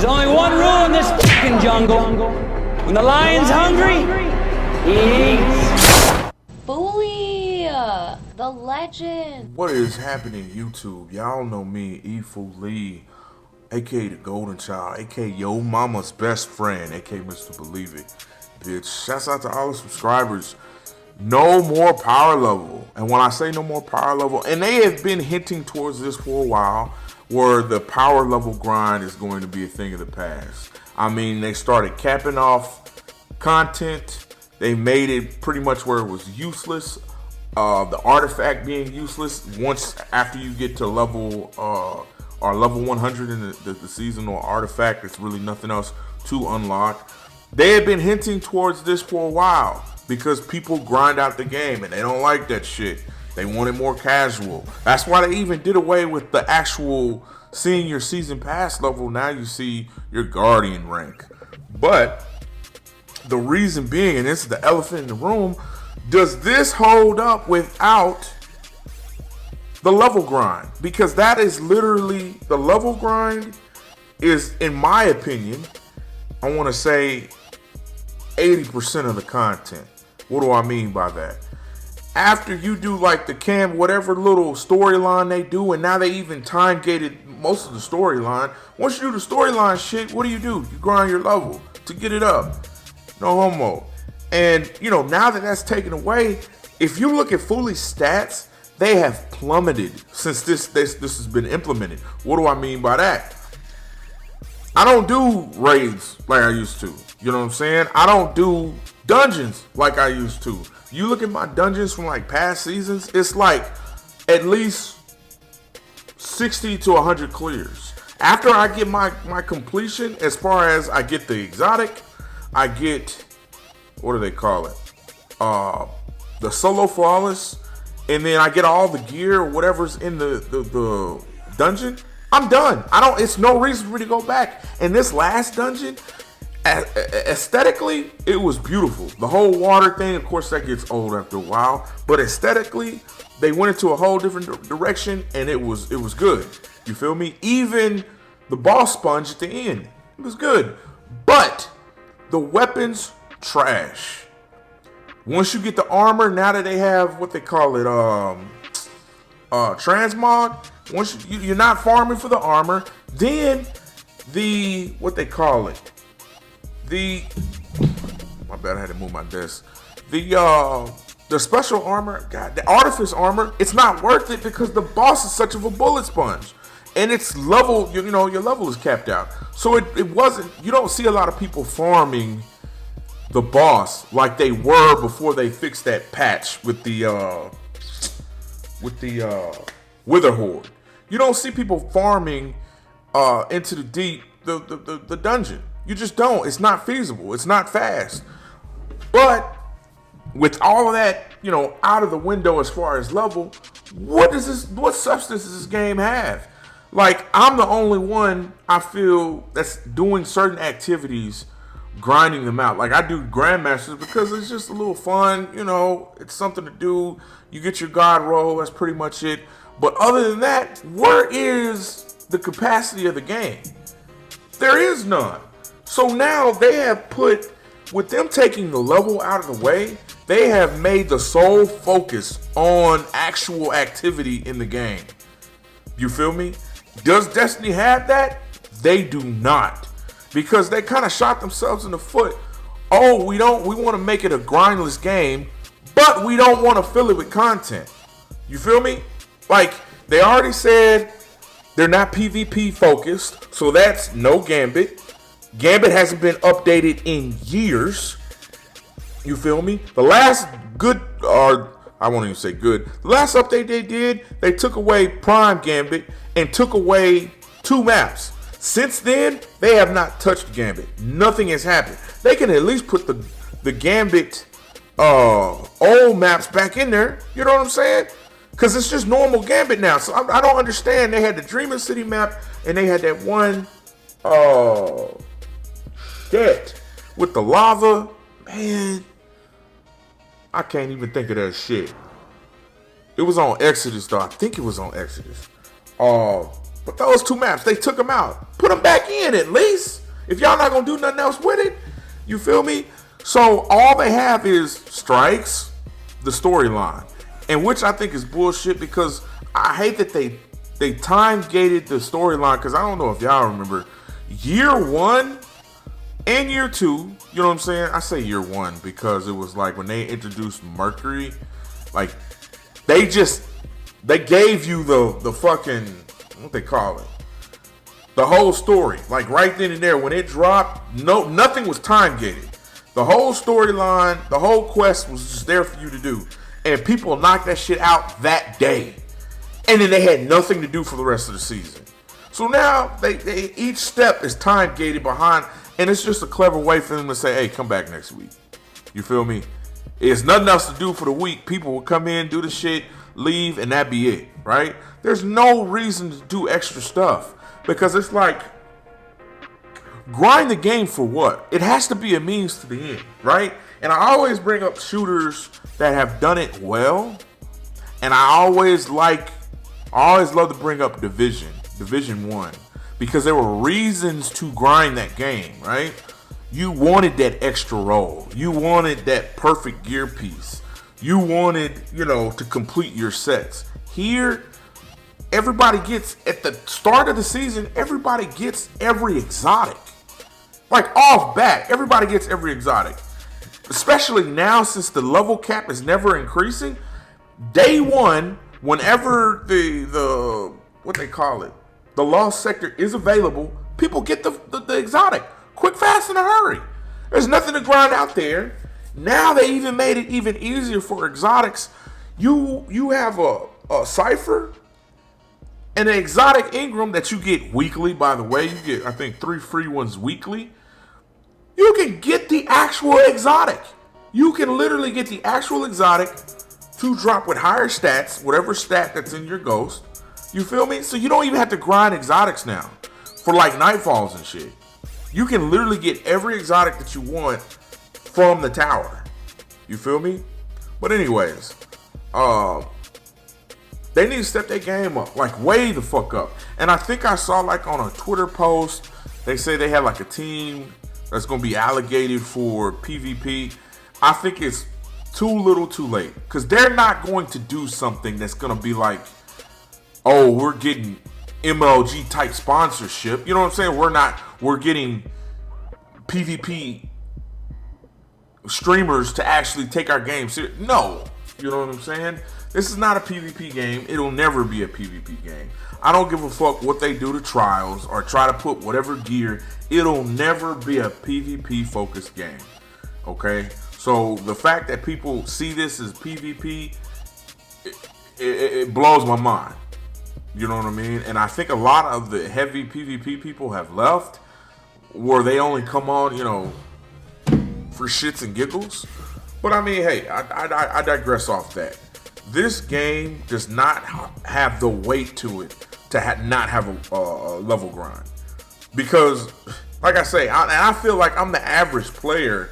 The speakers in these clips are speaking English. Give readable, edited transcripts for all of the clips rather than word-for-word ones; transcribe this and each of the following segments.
There's only one rule in this fucking jungle. When the lion's hungry, he eats. FooLy, the legend. What is happening, YouTube? Y'all know me, E FooLy, aka the Golden Child, aka yo mama's best friend, aka Mr. Believe It. Bitch, shouts out to all the subscribers. No more power level. And when I say no more power level, and they have been hinting towards this for a while, where the power level grind is going to be a thing of the past. I mean, they started capping off content. They made it pretty much where it was useless. The artifact being useless once after you get to level level 100 in the seasonal artifact. It's really nothing else to unlock. They had been hinting towards this for a while because people grind out the game and they don't like that shit. They want it more casual. That's why they even did away with the actual seeing your season pass level. Now you see your guardian rank. But the reason being, and this is the elephant in the room, does this hold up without the level grind? Because that is literally, the level grind is, in my opinion, I want to say 80% of the content. What do I mean by that? After you do like the whatever little storyline they do, and now they even time gated most of the storyline. Once you do the storyline shit, what do? You grind your level to get it up. No homo. And you know, now that that's taken away, if you look at FooLy's stats, they have plummeted since this has been implemented. What do I mean by that? I don't do raids like I used to. You know what I'm saying? I don't do dungeons like I used to. You look at my dungeons from like past seasons, it's like at least 60 to 100 clears. After I get my completion, as far as I get the exotic, I get, what do they call it? The solo flawless, and then I get all the gear or whatever's in the dungeon. I'm done. It's no reason for me to go back. And this last dungeon, aesthetically, it was beautiful. The whole water thing, of course, that gets old after a while. But aesthetically, they went into a whole different direction, and it was good. You feel me? Even the boss sponge at the end, it was good. But the weapons, trash. Once you get the armor, now that they have what they call it, transmog. Once you're not farming for the armor, then what they call it. My bad, I had to move my desk. The special armor, God, the artifice armor, it's not worth it because the boss is such of a bullet sponge. And it's level, you know, your level is capped out. So it wasn't, you don't see a lot of people farming the boss like they were before they fixed that patch with the Wither Horde. You don't see people farming into the deep, the dungeon. You just don't. It's not feasible. It's not fast. But with all of that, you know, out of the window as far as level, what substance does this game have? Like, I'm the only one I feel that's doing certain activities, grinding them out. Like, I do Grandmasters because it's just a little fun, you know, it's something to do. You get your god roll, that's pretty much it. But other than that, where is the capacity of the game? There is none. So now they have put, with them taking the level out of the way, they have made the sole focus on actual activity in the game. You feel me? Does Destiny have that? They do not. Because they kind of shot themselves in the foot. Oh, we want to make it a grindless game, but we don't want to fill it with content. You feel me? Like, they already said they're not PvP focused, so that's no Gambit. Gambit hasn't been updated in years. You feel me? The last good, or I won't even say good, the last update they did, they took away Prime Gambit and took away 2 maps. Since then, they have not touched Gambit. Nothing has happened. They can at least put the Gambit old maps back in there. You know what I'm saying? Because it's just normal Gambit now. So I don't understand. They had the Dreaming City map, and they had that one that with the lava. Man, I can't even think of that shit. It was on Exodus, though. I think it was on Exodus. But those 2 maps, they took them out. Put them back in at least. If y'all not gonna do nothing else with it, you feel me? So all they have is strikes, the storyline, and which I think is bullshit because I hate that they time gated the storyline because I don't know if y'all remember year 1 and year 2. You know what I'm saying? I say year 1 because it was like when they introduced Mercury, like they gave you the fucking, what they call it, the whole story, like right then and there when it dropped. Nothing was time gated. The whole storyline, the whole quest was just there for you to do, and people knocked that shit out that day, and then they had nothing to do for the rest of the season. So now they each step is time gated behind, and it's just a clever way for them to say, hey, come back next week. You feel me? It's nothing else to do for the week. People will come in, do the shit, leave, and that be it, right? There's no reason to do extra stuff because it's like, grind the game for what? It has to be a means to the end, right? And I always bring up shooters that have done it well, and I always love to bring up Division 1, because there were reasons to grind that game, right? You wanted that extra roll. You wanted that perfect gear piece. You wanted, to complete your sets. Here, everybody gets, at the start of the season, everybody gets every exotic. Like off bat, everybody gets every exotic. Especially now since the level cap is never increasing. Day 1, whenever the what they call it, the lost sector is available, people get the exotic. Quick, fast, in a hurry. There's nothing to grind out there. Now they even made it even easier for exotics. You have a Cypher and an exotic Ingram that you get weekly, by the way. You get, I think, 3 free ones weekly. You can get the actual exotic. You can literally get the actual exotic to drop with higher stats, whatever stat that's in your ghost. You feel me? So you don't even have to grind exotics now for like nightfalls and shit. You can literally get every exotic that you want from the tower. You feel me? But anyways, they need to step their game up, like way the fuck up. And I think I saw like on a Twitter post, they say they have like a team that's gonna be allocated for PvP. I think it's too little too late, because they're not going to do something that's gonna be like, oh, we're getting MLG type sponsorship. You know what I'm saying? We're getting PvP streamers to actually take our game serious. No, you know what I'm saying? This is not a PvP game. It'll never be a PvP game. I don't give a fuck what they do to trials or try to put whatever gear. It'll never be a PvP focused game. Okay? So the fact that people see this as PvP, it blows my mind. You know what I mean? And I think a lot of the heavy PvP people have left, where they only come on, for shits and giggles. But I mean, hey, I digress off that. This game does not have the weight to it to not have a level grind. Because, like I say, I feel like I'm the average player,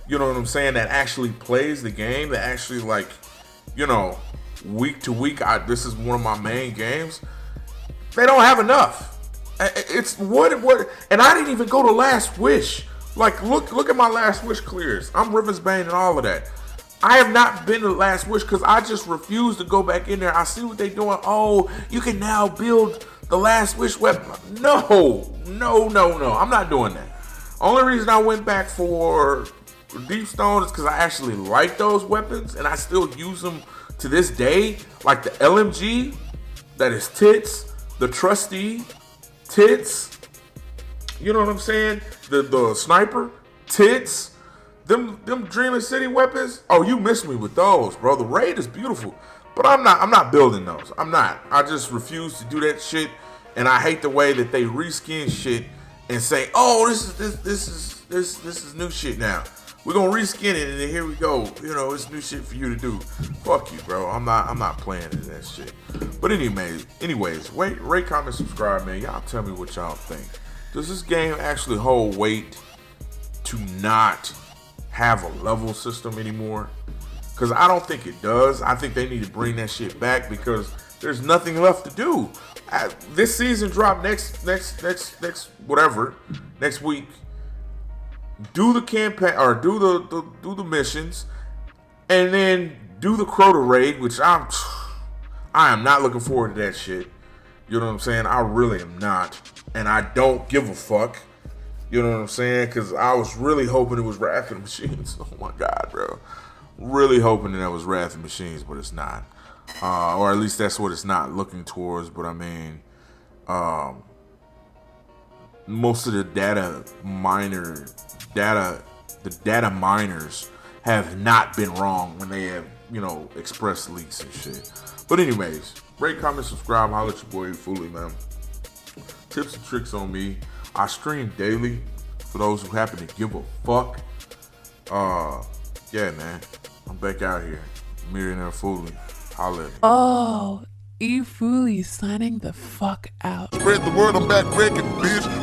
you know what I'm saying, that actually plays the game, that actually, like, week to week, this is one of my main games. They don't have enough. It's what, and I didn't even go to Last Wish. Like, look at my Last Wish clears. I'm Rivensbane and all of that. I have not been to Last Wish because I just refuse to go back in there. I see what they're doing. Oh, you can now build the Last Wish weapon. No. I'm not doing that. Only reason I went back for Deep Stone is because I actually like those weapons and I still use them to this day. Like the LMG, that is tits. The Trusty, tits. You know what I'm saying? The sniper, tits. Them Dreaming City weapons. Oh, you missed me with those, bro. The raid is beautiful, but I'm not building those. I'm not. I just refuse to do that shit, and I hate the way that they reskin shit and say, "Oh, this is new shit now. We're gonna reskin it, and then here we go. It's new shit for you to do." Fuck you, bro. I'm not playing in that shit. But anyways, rate, comment, subscribe, man. Y'all tell me what y'all think. Does this game actually hold weight to not have a level system anymore? Because I don't think it does. I think they need to bring that shit back, because There's nothing left to do. This season drop next week. Do the campaign or do the missions, and then do the Crota raid, which I am not looking forward to that shit. You know what I'm saying? I really am not, and I don't give a fuck. You know what I'm saying? Because I was really hoping it was Wrath of the Machines. Oh my god, bro. Really hoping that was Wrath of the Machines, but it's not. Or at least that's what it's not looking towards. But I mean, most of the data miners have not been wrong when they have, you know, expressed leaks and shit. But anyways, rate, comment, subscribe, holla at your boy E FooLy, man. Tips and tricks on me. I stream daily for those who happen to give a fuck. Yeah, man. I'm back out here. Millionaire FooLy. Holla at me. Oh, E FooLy signing the fuck out. Spread the word, I'm back breaking, bitch.